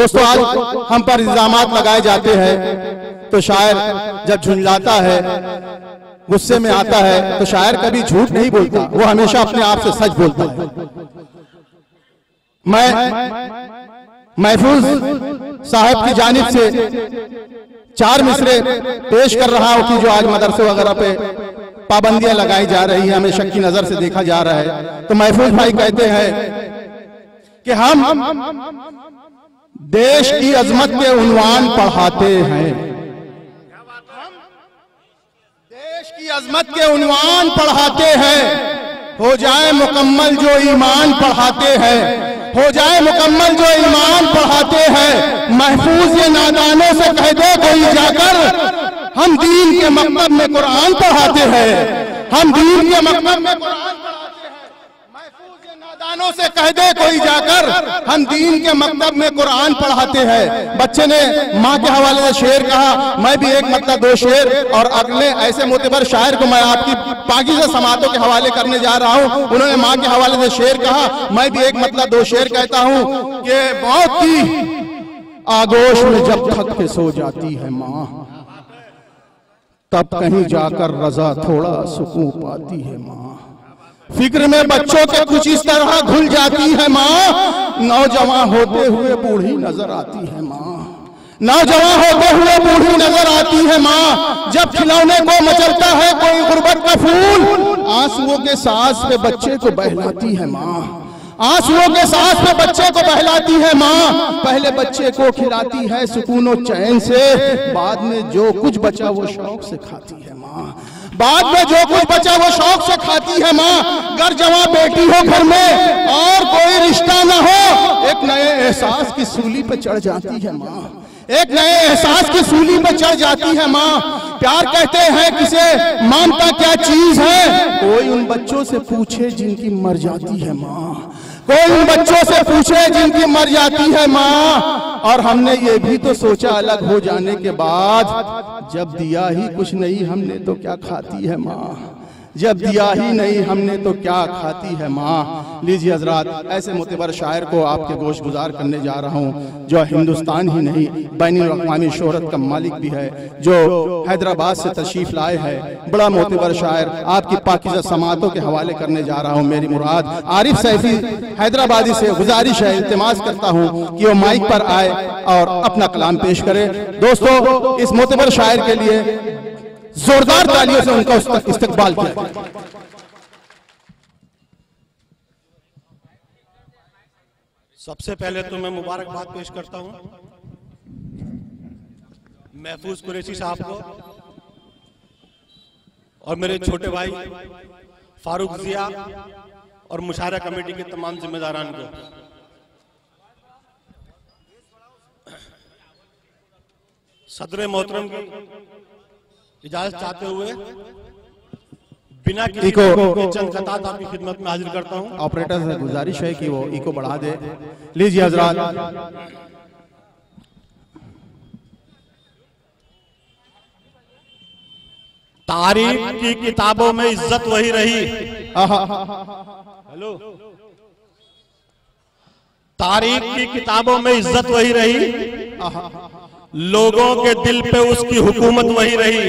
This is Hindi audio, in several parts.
दोस्तों, आज हम पर इल्जामात लगाए जाते हैं तो शायर जब झुंझलाता है, गुस्से में आता है, तो शायर कभी झूठ नहीं बोलता, वो हमेशा अपने आप से सच बोलता है। मैं महफूज साहब की जानिब से 4 मिसरे पेश कर रहा हूं कि जो आज मदरसे वगैरह पे पाबंदियां लगाई जा रही है, हमें शक की नजर से देखा जा रहा है। तो महफूज भाई कहते हैं कि हम देश की अजमत के उन्वान पढ़ाते हैं, देश की अजमत के उन्वान पढ़ाते हैं, हो जाए मुकम्मल जो ईमान पढ़ाते हैं, हो जाए मुकम्मल जो ईमान पढ़ाते हैं। महफूज ये नादानों से कह दे कोई जाकर, हम दीन के मकतब में कुरान पढ़ाते हैं, हम दीन के मकतब में कुरान पढ़ाते हैं। महफूज ये नादानों से कह दे कोई जाकर, हम दीन के मकतब में कुरान पढ़ाते हैं। बच्चे ने माँ के हवाले से शेर कहा, मैं भी एक मतलब 2 शेर और अगले ऐसे मोतबर शायर को मैं आपकी पाकीज़ा समातों के हवाले करने जा रहा हूँ। उन्होंने माँ के हवाले से शेर कहा, मैं भी एक मतलब 2 शेर कहता हूँ कि मौत की आगोश में जब थक के सो जाती है माँ, तब कहीं जाकर रजा थोड़ा सुकून पाती है माँ। फिक्र में बच्चों के कुछ इस तरह घुल जाती है माँ, नौजवान होते हुए बूढ़ी नजर आती है माँ, नौजवान होते हुए बूढ़ी नजर आती है माँ। जब खिलौने को मचलता है कोई गुर्बत का फूल, आंसुओं के सांस पे बच्चे को बहलाती है माँ, आंसुओं के सांस पे बच्चे को बहलाती है माँ। पहले बच्चे को खिलाती है सुकून और चैन से, बाद में जो कुछ बचा वो शौक से खाती है माँ, बाद में जो कुछ बचा वो शौक से खाती है माँ। घर जवां बेटी हो घर में और कोई रिश्ता ना हो, एक नए एहसास की सूली पे चढ़ जाती है माँ, एक नए एहसास की सूली पे चढ़ जाती है माँ। प्यार कहते हैं किसे, मानता क्या चीज है, कोई उन बच्चों से पूछे जिनकी मर जाती है माँ, कोई उन बच्चों से पूछे जिनकी मर जाती है माँ। और हमने ये भी तो सोचा अलग हो जाने के बाद, जब दिया ही कुछ नहीं हमने तो क्या खाती है माँ, जब दिया ही नहीं हमने तो क्या खाती है माँ। लीजिए हजरात, ऐसे मोतबर शायर को आपके गोश गुजार करने जा रहा हूँ जो हिंदुस्तान ही नहीं बैनुल-अक़वामी शोहरत का मालिक भी है, जो हैदराबाद से तशरीफ लाए है। बड़ा मोतबर शायर, आपकी पाकीज़ा समातों के हवाले करने जा रहा हूँ। मेरी मुराद आरिफ सैफी हैदराबादी से गुजारिश है, इल्तिमास करता हूँ कि वो माइक पर आए और अपना कलाम पेश करे। दोस्तों, इस मोतबर शायर के लिए जोरदार तालियों से उनका इस्तकबाल किया। सबसे पहले तो मैं मुबारकबाद पेश करता हूं महफूज कुरैशी साहब को और मेरे छोटे भाई फारूक जिया और मुशायरा कमेटी के तमाम जिम्मेदारान को। सदर मोहतरम की इजाजत चाहते हुए बिना किसी चंद खतात आपकी खिदमत में हाजिर करता हूं। ऑपरेटर से गुजारिश है कि वो इको बढ़ा दे। लीजिए हजरात, तारीख की किताबों में इज्जत वही रही। हेलो, तारीख की किताबों में इज्जत वही रही, लोगों के दिल पे उसकी हुकूमत वही रही।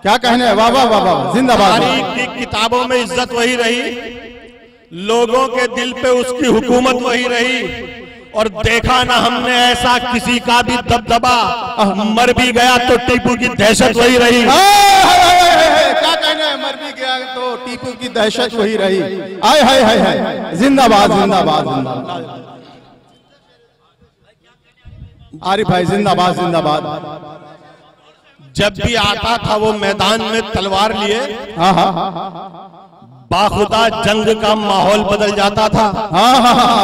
क्या कहने हैं, वाह वाह वाह वाह, जिंदाबाद। तारीख की किताबों में इज्जत वही रही, लोगों के दिल पे उसकी हुकूमत वही रही, और देखा ना हमने ऐसा किसी का भी दबदबा, मर भी गया तो टीपू की दहशत वही रही। क्या कहना है, मर भी गया तो टीपू की दहशत वही रही। आय हाय हाय हाय, जिंदाबाद जिंदाबाद जिंदाबाद। आरिफ भाई जिंदाबाद जिंदाबाद। जब भी आता था वो मैदान में तलवार लिए, बाखुदा जंग का माहौल बदल जाता था।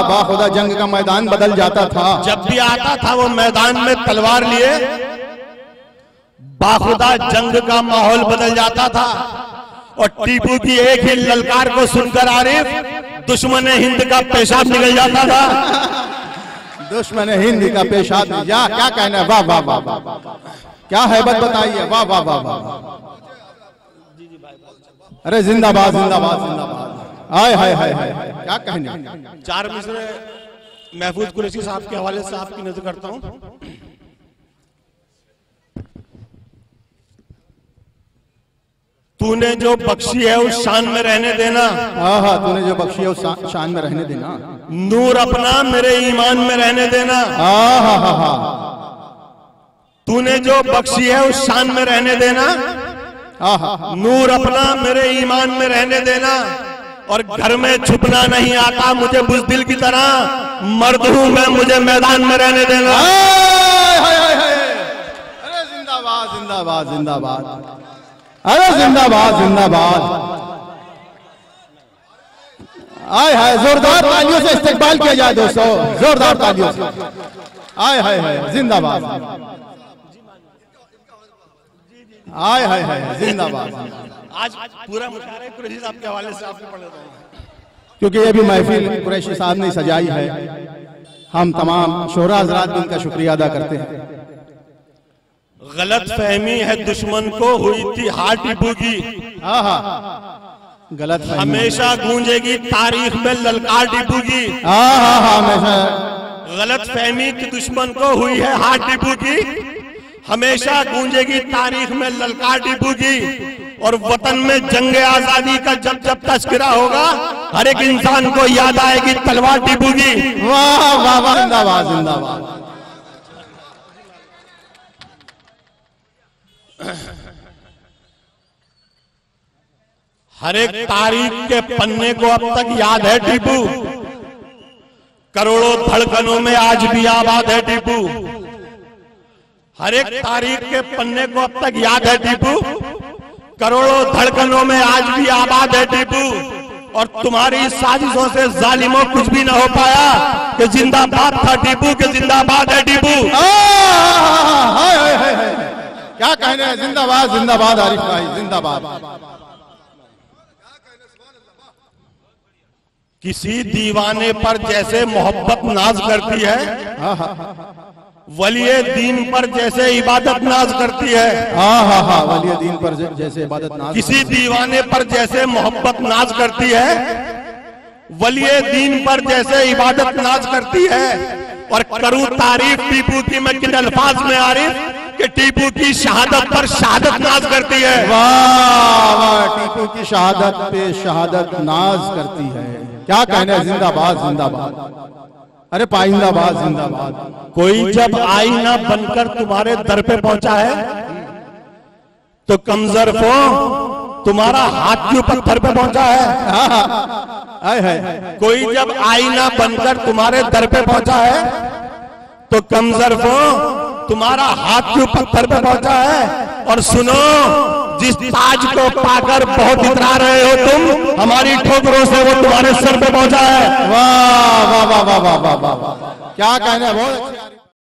बाखुदा जंग का मैदान बदल जाता था। जब भी आता था वो मैदान में तलवार लिए, बाखुदा जंग का माहौल बदल जाता था। और टीपू की एक ही ललकार को सुनकर आरिफ दुश्मन हिंद का पेशाब निकल जाता था। दुश्मन हिंद का पेशाब, या क्या कहना है, वाह वाह वाह वाह, क्या हैबत बताइए, वाह वाह वाह वाह। अरे जिंदाबाद जिंदाबाद जिंदाबाद। हाय हाय हाय हाय, क्या कहने। 4 मिसरे महफूज कुरैशी साहब के हवाले से आपकी नजर करता हूं। तूने जो बख्शी है उस शान में रहने देना। हाँ, तूने जो बख्शी है उस शान में रहने देना। नूर अपना मेरे ईमान में रहने देना। हाँ, तूने जो बख्शी है उस शान में रहने देना। नूर अपना मेरे ईमान में रहने देना। और घर में छुपना नहीं आता मुझे बुज़दिल की तरह, मर्द हूं मैं, मुझे मैदान में रहने देना। अरे जिंदाबाद जिंदाबाद जिंदाबाद, अरे जिंदाबाद जिंदाबाद। आय हाय, जोरदार तालियों से इस्तकबाल किया जाए दोस्तों, जोरदार तालियों से। आय हाय हाय, जिंदाबाद। आय हाय हाय, जिंदाबाद। आज पूरा मुशायरा कुरैशी साहब के हवाले से आपको पढ़ देता हूं, क्योंकि ये भी महफिल कुरैशी साहब ने सजाई है। हम तमाम शोहरा हज़रात भी उनका शुक्रिया अदा करते हैं। गलत फहमी है दुश्मन को हुई थी हार टीपू की। गलत हमेशा गूंजेगी तारीख में ललकार टीपू की। हमेशा गलत फहमी की दुश्मन को हुई है हार टीपू की, हमेशा गूंजेगी तारीख में ललकार टीपू की। और वतन में जंगे आजादी का जब जब तस्करा होगा, हर एक इंसान को याद आएगी तलवार टीपू की। वाह वाह वाह, जिंदाबाद जिंदाबाद। हर एक तारीख के पन्ने को अब तक याद है टीपू, करोड़ों धड़कनों में आज भी आबाद है टीपू। हर एक तारीख के पन्ने को अब तक याद है टीपू, करोड़ों धड़कनों में आज भी आबाद है टीपू। और तुम्हारी साजिशों से जालिमों कुछ भी ना हो पाया कि जिंदाबाद था टीपू, कि जिंदाबाद है टीपू। क्या कहने हैं, जिंदाबाद जिंदाबाद आरिफ भाई, जिंदाबाद। किसी दीवाने पर जैसे मोहब्बत नाज करती है, वलिये दीन पर जैसे इबादत नाज करती है। वलिये दीन पर जैसे इबादत नाज, किसी दीवाने पर जैसे मोहब्बत नाज करती है, वलिये दीन पर जैसे इबादत नाज करती है। और करूं तारीफ टीपू की मैं किन अल्फाज में आरिफ, कि टीपू की शहादत पर शहादत नाज करती है। वाह वाह, टीपू की शहादत पे शहादत नाज करती है। क्या कहना है, जिंदाबाद जिंदाबाद। अरे पाइंदाबाद जिंदाबाद। कोई जब आईना बनकर तुम्हारे दर पे पहुंचा है, तो कमजरफो तुम्हारा हाथ क्यों पत्थर पे पहुंचा है। कोई जब आईना बनकर तुम्हारे दर पे पहुंचा है, तो कमजरफो तुम्हारा हाथ क्यों पत्थर पे पहुंचा है। और सुनो, जिस ताज को पाकर बहुत इतरा रहे हो तुम, हमारी ठोकरों से वो तुम्हारे सर पे पहुंचा है। वाह वाह वाह वाह वाह वाह, क्या कहना है, बहुत